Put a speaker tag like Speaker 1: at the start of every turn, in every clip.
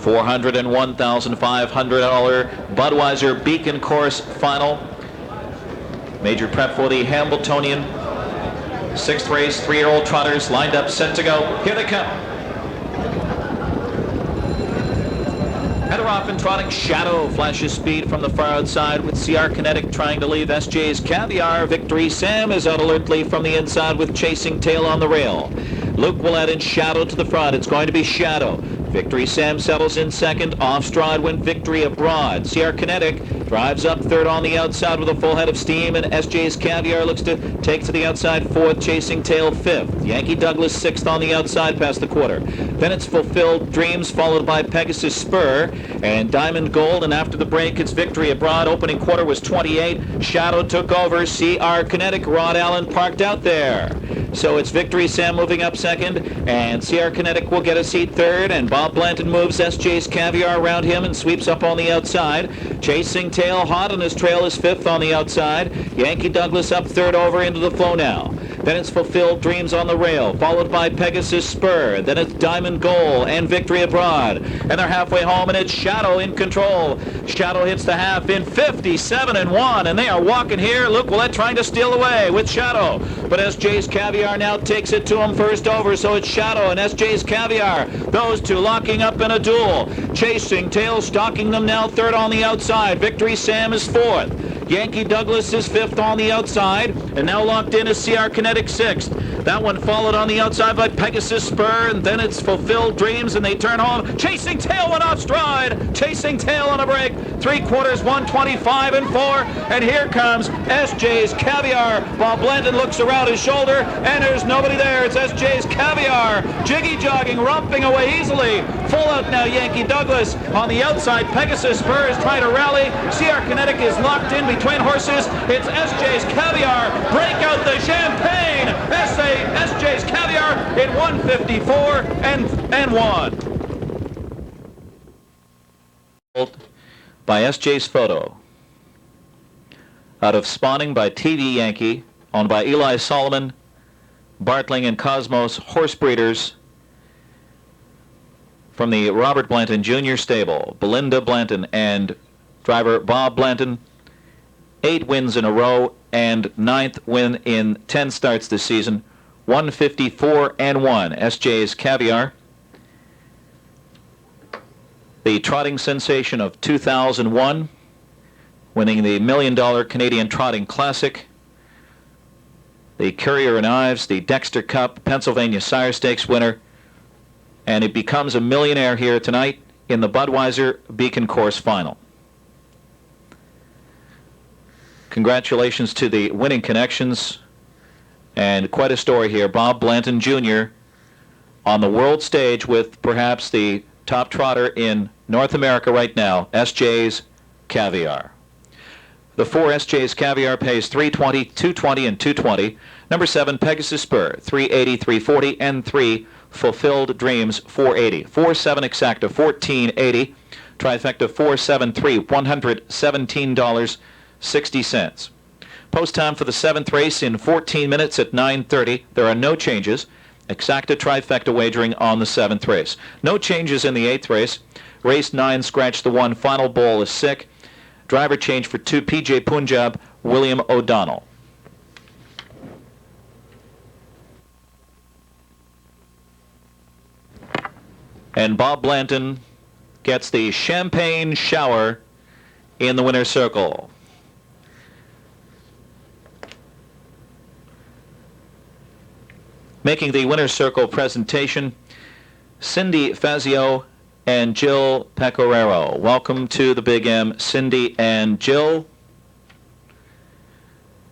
Speaker 1: $401,500 Budweiser Beacon Course Final. Major prep for the Hambletonian. 6th race, 3-year-old trotters lined up, set to go. Here they come. Header off and trotting. Shadow flashes speed from the far outside with CR Kinetic trying to leave SJ's Caviar. Victory Sam is out alertly from the inside with Chasing Tail on the rail. Luke will add in Shadow to the front. It's going to be Shadow. Victory Sam settles in second. Off stride went Victory Abroad. CR Kinetic drives up third on the outside with a full head of steam, and SJ's Caviar looks to take to the outside fourth. Chasing Tail fifth. Yankee Douglas sixth on the outside past the quarter. Then it's Fulfilled Dreams followed by Pegasus Spur and Diamond Gold, and after the break it's Victory Abroad. Opening quarter was 28. Shadow took over. CR Kinetic. Rod Allen parked out there. So it's Victory Sam moving up second, and CR Kinetic will get a seat third, and Bob Blanton moves SJ's Caviar around him and sweeps up on the outside. Chasing Tail hot on his trail is fifth on the outside. Yankee Douglas up third over into the flow now. Then it's Fulfilled Dreams on the rail, followed by Pegasus Spur. Then it's Diamond Gold and Victory Abroad. And they're halfway home, and it's Shadow in control. Shadow hits the half in 57-1, and they are walking here. Luke Willett trying to steal away with Shadow. But SJ's Caviar now takes it to him first over, so it's Shadow and SJ's Caviar. Those two locking up in a duel. Chasing Tail stalking them now third on the outside. Victory Sam is fourth. Yankee Douglas is fifth on the outside, and now locked in is CR Kinetic sixth. That one followed on the outside by Pegasus Spur, and then it's Fulfilled Dreams, and they turn home. Chasing Tail went off stride. Chasing Tail on a break. 3/4, 125-4, and here comes SJ's Caviar. Bob Blanton looks around his shoulder, and there's nobody there. It's SJ's Caviar, jiggy jogging, romping away easily. Full out now, Yankee Douglas on the outside. Pegasus Spur is trying to rally. CR Kinetic is locked in between horses. It's SJ's Caviar. Break out the champagne. SJ's Caviar in 154-1. By SJ's Photo. Out of Spawning by TV Yankee, owned by Eli Solomon, Bartling and Cosmos Horse Breeders, from the Robert Blanton Jr. stable. Belinda Blanton and driver Bob Blanton. 8 wins in a row and 9th win in 10 starts this season. 154-1. SJ's Caviar. The trotting sensation of 2001, winning the $1 million Canadian Trotting Classic, the Currier and Ives, the Dexter Cup, Pennsylvania Sire Stakes winner, and he becomes a millionaire here tonight in the Budweiser Beacon Course Final. Congratulations to the winning connections, and quite a story here. Bob Blanton Jr. on the world stage with perhaps the top trotter in North America right now, SJ's Caviar. The 4 SJ's Caviar pays $320, $220, and $220. Number 7, Pegasus Spur, $380, $340, and 3 Fulfilled Dreams, $480. 4-7 exacta, $14.80. Trifecta 473, $117.60. Post time for the 7th race in 14 minutes at 9:30. There are no changes. Exacta trifecta wagering on the 7th race. No changes in the 8th race. Race 9, scratch the 1. Final ball is sick. Driver change for 2, PJ Punjab, William O'Donnell. And Bob Blanton gets the champagne shower in the winner's circle. Making the winner's circle presentation, Cindy Fazio and Jill Pecoraro. Welcome to the Big M, Cindy and Jill.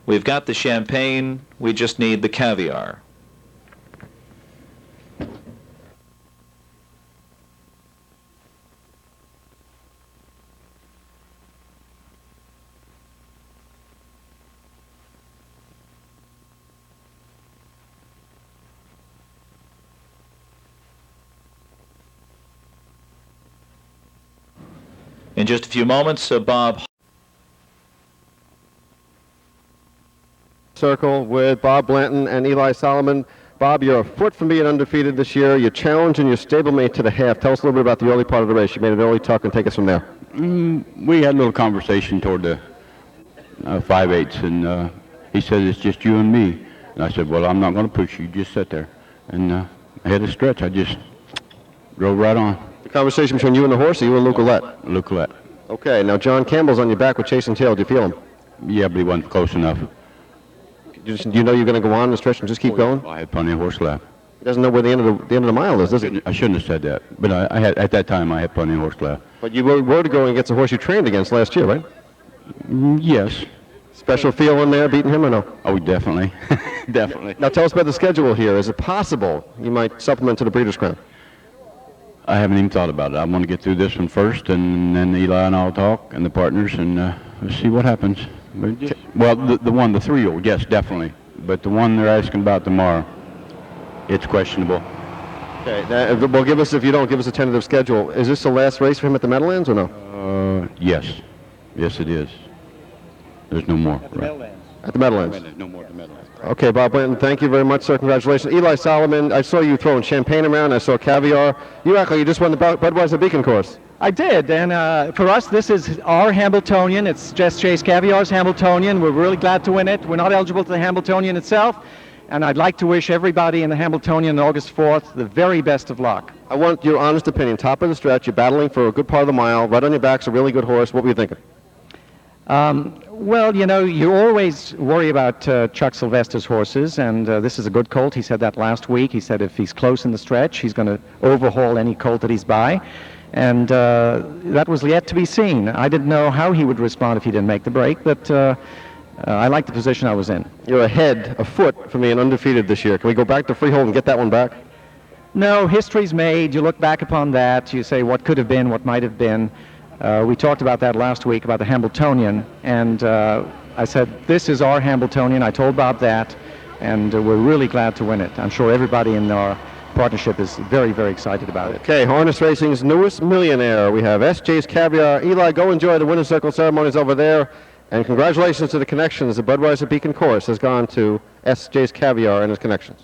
Speaker 1: We've got the champagne, we just need the caviar. In just a few moments, Bob.
Speaker 2: Circle with Bob Blanton and Eli Solomon. Bob, you're a foot from being undefeated this year. You're challenging your stablemate to the half. Tell us a little bit about the early part of the race. You made an early tuck and take us from there.
Speaker 3: We had a little conversation toward the 5/8, and he said, it's just you and me. And I said, well, I'm not going to push you. Just sit there. And I had a stretch. I just drove right on.
Speaker 2: The conversation between you and the horse, or you and Luke Ouellette?
Speaker 3: Luke Ouellette.
Speaker 2: Okay, now John Campbell's on your back with Chasing Tail. Do you feel him?
Speaker 3: Yeah, but he wasn't close enough.
Speaker 2: Do you know you're going to go on the stretch and just keep going?
Speaker 3: I had plenty of horse left.
Speaker 2: He doesn't know where the end of the mile is, does he?
Speaker 3: I shouldn't have said that, but I had, at that time I had plenty of horse left.
Speaker 2: But you were to go against a horse you trained against last year, right?
Speaker 3: Yes.
Speaker 2: Special feel in there, beating him or no?
Speaker 3: Oh, definitely. Definitely.
Speaker 2: Now tell us about the schedule here. Is it possible you might supplement to the Breeders' Crown?
Speaker 3: I haven't even thought about it. I want to get through this one first, and then Eli and I'll talk, and the partners, and we'll see what happens. Well, the 3-year-old, yes, definitely. But the one they're asking about tomorrow, it's questionable.
Speaker 2: Okay, well, if you don't, give us a tentative schedule. Is this the last race for him at the Meadowlands or no?
Speaker 3: Yes. Yes, it is. There's no more.
Speaker 1: At the Meadowlands.
Speaker 2: At the Meadowlands.
Speaker 3: No more at the Meadowlands.
Speaker 2: Okay, Bob Blanton, thank you very much, sir. Congratulations. Eli Solomon, I saw you throwing champagne around. I saw CAVIAR. You act like you just won the Budweiser Beacon course.
Speaker 4: I did, and for us, this is our Hambletonian. It's just Chase Caviar's Hambletonian. We're really glad to win it. We're not eligible to the Hambletonian itself, and I'd like to wish everybody in the Hambletonian on August 4th the very best of luck.
Speaker 2: I want your honest opinion. Top of the stretch, you're battling for a good part of the mile. Right on your back's a really good horse. What were you thinking?
Speaker 4: Well, you know, you always worry about Chuck Sylvester's horses, and this is a good colt. He said that last week. He said if he's close in the stretch, he's going to overhaul any colt that he's by. And that was yet to be seen. I didn't know how he would respond if he didn't make the break, but I like the position I was in.
Speaker 2: You're a foot from being undefeated this year. Can we go back to Freehold and get that one back?
Speaker 4: No, history's made. You look back upon that. You say what could have been, what might have been. We talked about that last week, about the Hambletonian, and I said, this is our Hambletonian. I told Bob that, and we're really glad to win it. I'm sure everybody in our partnership is very, very excited about it.
Speaker 2: Okay, harness racing's newest millionaire. We have SJ's Caviar. Eli, go enjoy the winner's circle ceremonies over there, and congratulations to the connections. The Budweiser Beacon course has gone to SJ's Caviar and his connections.